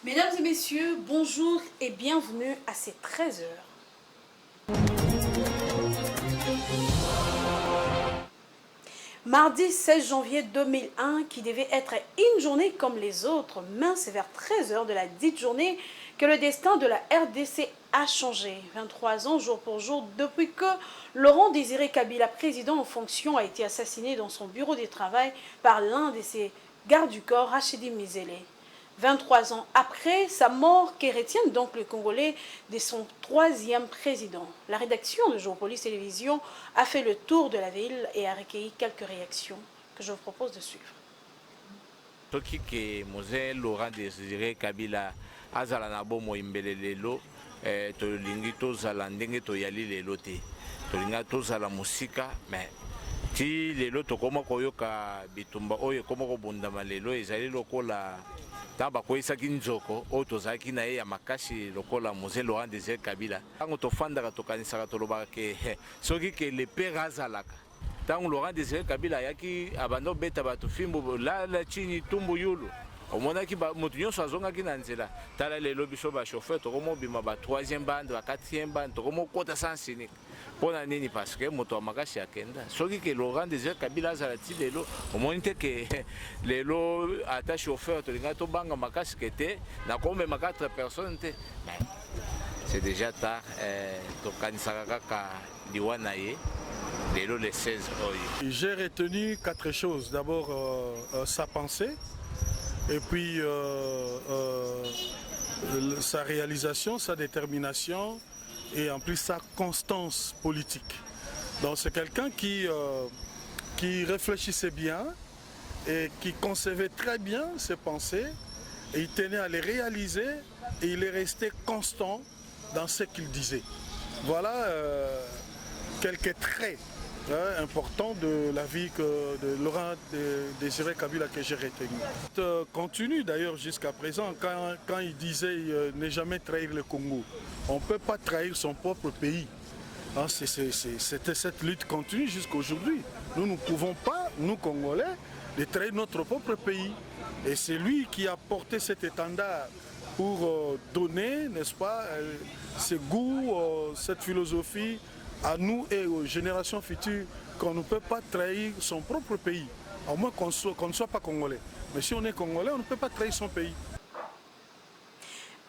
Mesdames et messieurs, bonjour et bienvenue à ces 13 heures. Mardi 16 janvier 2001, qui devait être une journée comme les autres, mais c'est vers 13 heures de la dite journée que le destin de la RDC a changé. 23 ans jour pour jour depuis que Laurent Désiré Kabila, président en fonction, a été assassiné dans son bureau de travail par l'un de ses gardes du corps, Rachidi Mizele. 23 ans après sa mort, qui retiennent donc le Congolais de son troisième président. La rédaction de Géopolice Télévision a fait le tour de la ville et a recueilli quelques réactions que je vous propose de suivre. Toki ke Mose Laurent Désiré Kabila azala na bomo imbele lelo tolingi tozala ndenge toyali lelo te tolinga tozala musika mais ti lelo tokoma koyoka bitumba oyo koma kobundama lelo ezali lokola taba koisaki nzoko oyo tozalaki na ye ya makasi lokola Mose Laurent Désiré Kabila ntango tofandaka tokanisaka tolobaka ke soki ke le père azalaka ntango Laurent Désiré Kabila ayaki abanda obeta bato fimbo lala chini tumbu yulu omonaki moto nyonso azongaki na nzela tala lelo biso bachauffeur tokomobima ba 3e bande ba 4e bande tokomokota sans unique mpona nini parce que moto ya makasi akenda soki ke Laurent Désiré Kabila azala ti lelo omoni te ke lelo ata chauffeur tolinga tobanga makasi ke te nakomema 4 personnes te mais c'est déjà tard tokanisaka kaka liwa na ye lelo le 16 oyo. J'ai retenu 4 choses. D'abord sa pensée et puis sa réalisation, sa détermination et en plus sa constance politique. Donc c'est quelqu'un qui réfléchissait bien et qui concevait très bien ses pensées et il tenait à les réaliser et il est resté constant dans ce qu'il disait. Voilà quelques traits important de la vie de Laurent Désiré Kabila que j'ai retenu. Continue d'ailleurs jusqu'à présent quand il disait ne jamais trahir le Congo. On ne peut pas trahir son propre pays. C'était cette lutte continue jusqu'à aujourd'hui. Nous ne pouvons pas, nous Congolais, de trahir notre propre pays. Et c'est lui qui a porté cet étendard pour donner, n'est-ce pas, ce goût, cette philosophie à nous et aux générations futures qu'on ne peut pas trahir son propre pays, au moins qu'on ne soit pas congolais. Mais si on est congolais, on ne peut pas trahir son pays.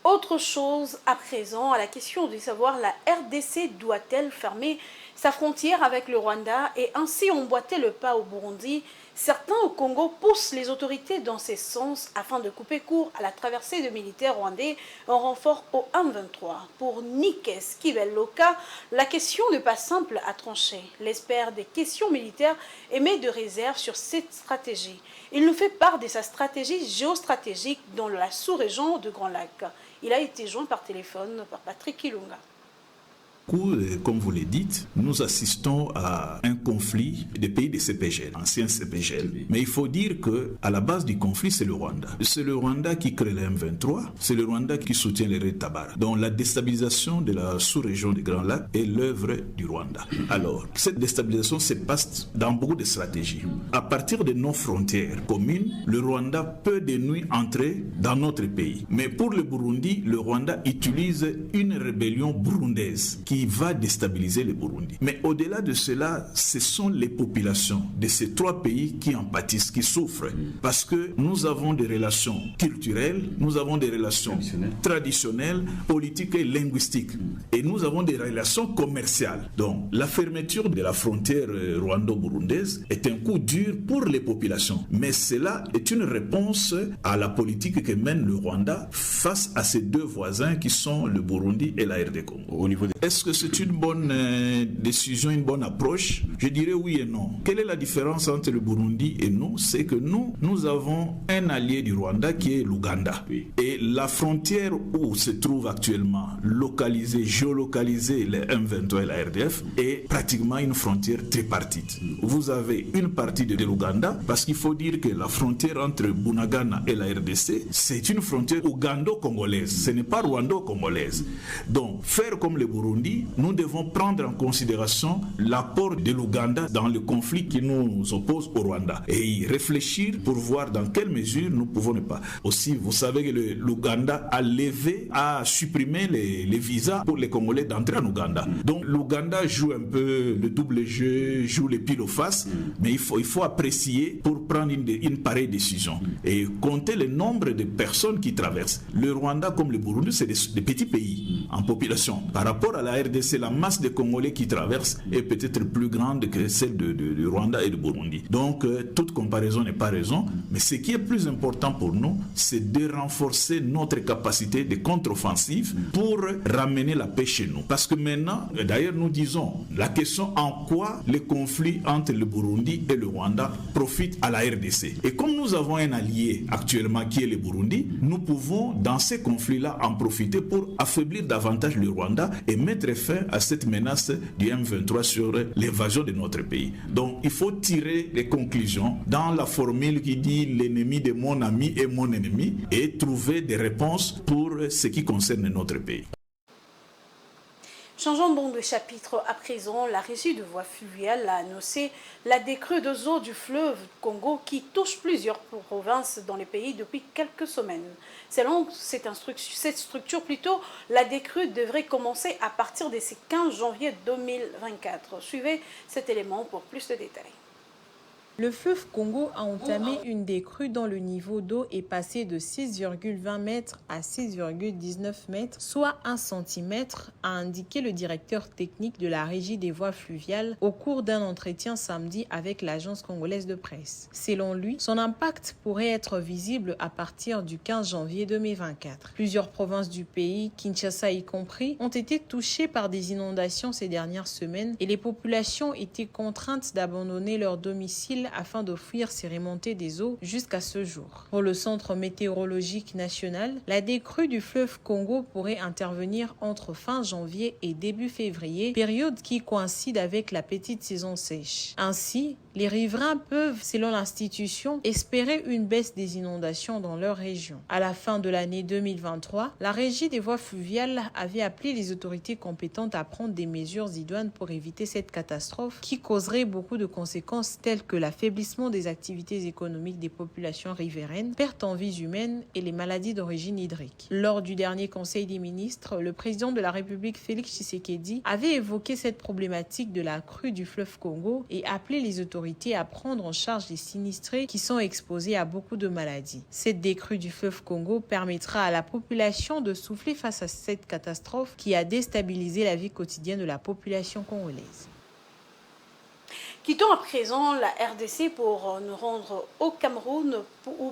Autre chose à présent, à la question de savoir la RDC doit-elle fermer sa frontière avec le Rwanda et ainsi emboîter le pas au Burundi. Certains au Congo poussent les autorités dans ce sens afin de couper court à la traversée de militaires rwandais en renfort au M23. Pour Nikes Kibeloka, la question n'est pas simple à trancher. L'expert des questions militaires émet de réserves sur cette stratégie. Il nous fait part de sa stratégie géostratégique dans la sous-région de Grand Lac. Il a été joint par téléphone par Patrick Kilunga. Comme vous le dites, nous assistons à un conflit des pays de CPGL, anciens CPGL. Mais il faut dire qu'à la base du conflit, c'est le Rwanda. C'est le Rwanda qui crée le M23, c'est le Rwanda qui soutient les Red Tabara. Donc la déstabilisation de la sous-région des Grands Lacs est l'œuvre du Rwanda. Alors, cette déstabilisation se passe dans beaucoup de stratégies. À partir de nos frontières communes, le Rwanda peut de nuit entrer dans notre pays. Mais pour le Burundi, le Rwanda utilise une rébellion burundaise qui va déstabiliser le Burundi. Mais au-delà de cela, ce sont les populations de ces 3 pays qui en pâtissent, qui souffrent. Parce que nous avons des relations culturelles, nous avons des relations traditionnelles, politiques et linguistiques. Et nous avons des relations commerciales. Donc, la fermeture de la frontière rwando-burundaise est un coup dur pour les populations. Mais cela est une réponse à la politique que mène le Rwanda face à ses 2 voisins qui sont le Burundi et la RD Congo. Au niveau Est-ce que c'est une bonne décision, une bonne approche? Je dirais oui et non. Quelle est la différence entre le Burundi et nous? C'est que nous avons un allié du Rwanda qui est l'Ouganda. Oui. Et la frontière où se trouve actuellement localisée, géolocalisée le M23 et la RDF est pratiquement une frontière tripartite. Vous avez une partie de l'Ouganda parce qu'il faut dire que la frontière entre Bunagana et la RDC, c'est une frontière ougando-congolaise. Ce n'est pas rwando-congolaise. Donc, faire comme le Burundi, Burundi, nous devons prendre en considération l'apport de l'Ouganda dans le conflit qui nous oppose au Rwanda et y réfléchir pour voir dans quelle mesure nous pouvons ne pas. Aussi, vous savez que l'Ouganda a supprimé les visas pour les Congolais d'entrer en Ouganda. Donc l'Ouganda joue un peu le double jeu, joue les piles aux faces, mais il faut apprécier pour prendre une pareille décision et compter le nombre de personnes qui traversent. Le Rwanda comme le Burundi, c'est des petits pays en population. Par rapport à la RDC, la masse de Congolais qui traversent est peut-être plus grande que celle du Rwanda et du Burundi. Donc toute comparaison n'est pas raison, mais ce qui est plus important pour nous, c'est de renforcer notre capacité de contre-offensive pour ramener la paix chez nous. Parce que maintenant, d'ailleurs nous disons, la question en quoi le conflit entre le Burundi et le Rwanda profite à la RDC. Et comme nous avons un allié actuellement qui est le Burundi, nous pouvons dans ces conflits-là en profiter pour affaiblir davantage le Rwanda et mettre fin à cette menace du M23 sur l'invasion de notre pays. Donc il faut tirer les conclusions dans la formule qui dit l'ennemi de mon ami est mon ennemi et trouver des réponses pour ce qui concerne notre pays. Changeons bon de chapitre à présent. La régie de voies fluviales a annoncé la décrue des eaux du fleuve Congo qui touche plusieurs provinces dans le pays depuis quelques semaines. Selon cette structure, la décrue devrait commencer à partir de ce 15 janvier 2024. Suivez cet élément pour plus de détails. Le fleuve Congo a entamé une décrue dont le niveau d'eau est passé de 6,20 mètres à 6,19 mètres, soit 1 cm, a indiqué le directeur technique de la Régie des voies fluviales au cours d'un entretien samedi avec l'agence congolaise de presse. Selon lui, son impact pourrait être visible à partir du 15 janvier 2024. Plusieurs provinces du pays, Kinshasa y compris, ont été touchées par des inondations ces dernières semaines et les populations étaient contraintes d'abandonner leur domicile afin d'offrir ces remontées des eaux jusqu'à ce jour. Pour le Centre météorologique national, la décrue du fleuve Congo pourrait intervenir entre fin janvier et début février, période qui coïncide avec la petite saison sèche. Ainsi, les riverains peuvent, selon l'institution, espérer une baisse des inondations dans leur région. À la fin de l'année 2023, la Régie des voies fluviales avait appelé les autorités compétentes à prendre des mesures idoines pour éviter cette catastrophe qui causerait beaucoup de conséquences telles que l'affaiblissement des activités économiques des populations riveraines, pertes en vies humaines et les maladies d'origine hydrique. Lors du dernier Conseil des ministres, le président de la République Félix Tshisekedi avait évoqué cette problématique de la crue du fleuve Congo et appelé les autorités à prendre en charge les sinistrés qui sont exposés à beaucoup de maladies. Cette décrue du fleuve Congo permettra à la population de souffler face à cette catastrophe qui a déstabilisé la vie quotidienne de la population congolaise. Quittons à présent la RDC pour nous rendre au Cameroun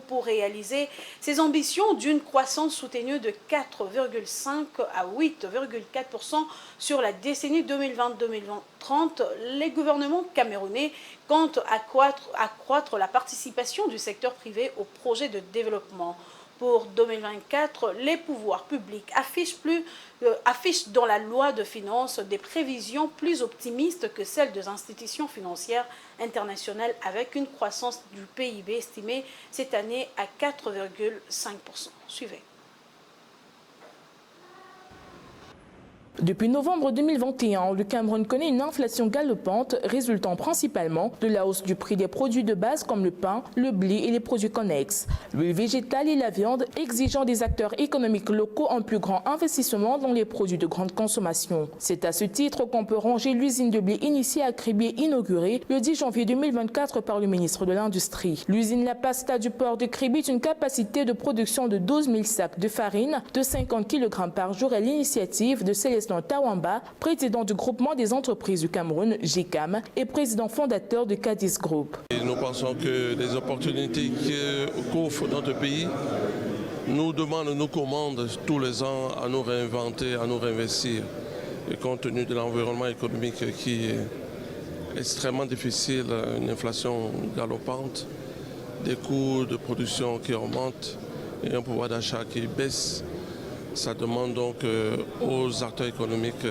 pour réaliser ses ambitions d'une croissance soutenue de 4,5 à 8,4% sur la décennie 2020-2030. Les gouvernements camerounais comptent accroître la participation du secteur privé au projet de développement. Pour 2024, les pouvoirs publics affichent dans la loi de finances des prévisions plus optimistes que celles des institutions financières internationales avec une croissance du PIB estimée cette année à 4,5%. Suivez. Depuis novembre 2021, le Cameroun connaît une inflation galopante résultant principalement de la hausse du prix des produits de base comme le pain, le blé et les produits connexes, l'huile végétale et la viande, exigeant des acteurs économiques locaux un plus grand investissement dans les produits de grande consommation. C'est à ce titre qu'on peut ranger l'usine de blé initiée à Kribi inaugurée le 10 janvier 2024 par le ministre de l'Industrie. L'usine La Pasta du port de Kribi est une capacité de production de 12 000 sacs de farine de 50 kg par jour à l'initiative de Célestin Tawamba, président du groupement des entreprises du Cameroun, GCAM, et président fondateur de Cadiz Group. Nous pensons que les opportunités qu'offre notre pays nous demandent, nous commandent tous les ans à nous réinventer, à nous réinvestir. Et compte tenu de l'environnement économique qui est extrêmement difficile, une inflation galopante, des coûts de production qui augmentent et un pouvoir d'achat qui baisse, ça demande donc aux acteurs économiques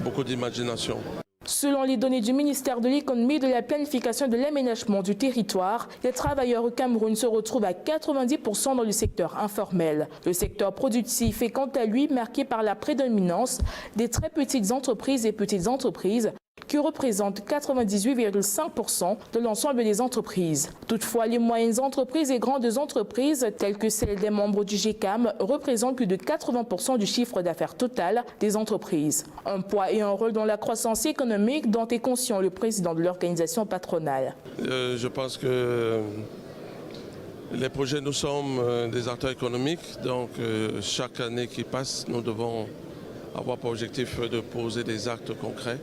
beaucoup d'imagination. Selon les données du ministère de l'Économie et de la Planification et de l'Aménagement du territoire, les travailleurs au Cameroun se retrouvent à 90% dans le secteur informel. Le secteur productif est quant à lui marqué par la prédominance des très petites entreprises et petites entreprises qui représentent 98,5% de l'ensemble des entreprises. Toutefois, les moyennes entreprises et grandes entreprises, telles que celles des membres du GECAM, représentent plus de 80% du chiffre d'affaires total des entreprises. Un poids et un rôle dans la croissance économique dont est conscient le président de l'organisation patronale. Je pense que les projets, nous sommes des acteurs économiques, donc chaque année qui passe, nous devons avoir pour objectif de poser des actes concrets,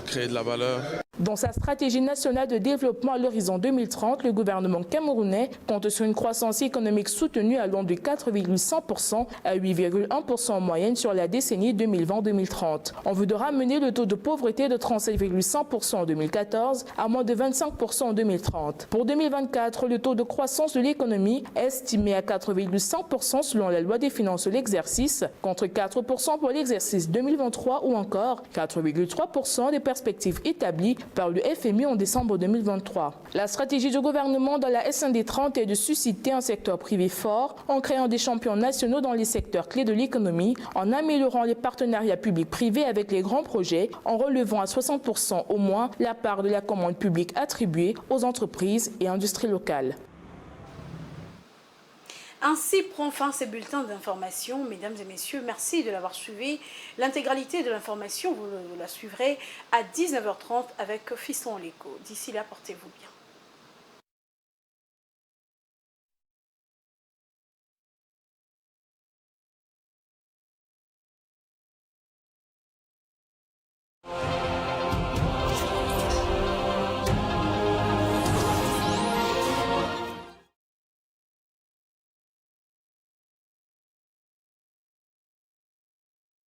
créer de la valeur. Dans sa stratégie nationale de développement à l'horizon 2030, le gouvernement camerounais compte sur une croissance économique soutenue allant de 4,1% à 8,1% en moyenne sur la décennie 2020-2030. On veut de ramener le taux de pauvreté de 37,5% en 2014 à moins de 25% en 2030. Pour 2024, le taux de croissance de l'économie est estimé à 4,5% selon la loi des finances de l'exercice, contre 4% pour l'exercice 2023 ou encore 4,3% des perspectives établies par le FMI en décembre 2023. La stratégie du gouvernement dans la SND 30 est de susciter un secteur privé fort en créant des champions nationaux dans les secteurs clés de l'économie, en améliorant les partenariats publics-privés avec les grands projets, en relevant à 60% au moins la part de la commande publique attribuée aux entreprises et industries locales. Ainsi prend fin ces bulletins d'information. Mesdames et messieurs, merci de l'avoir suivi. L'intégralité de l'information, vous la suivrez à 19h30 avec Fiston Léco. D'ici là, portez-vous bien.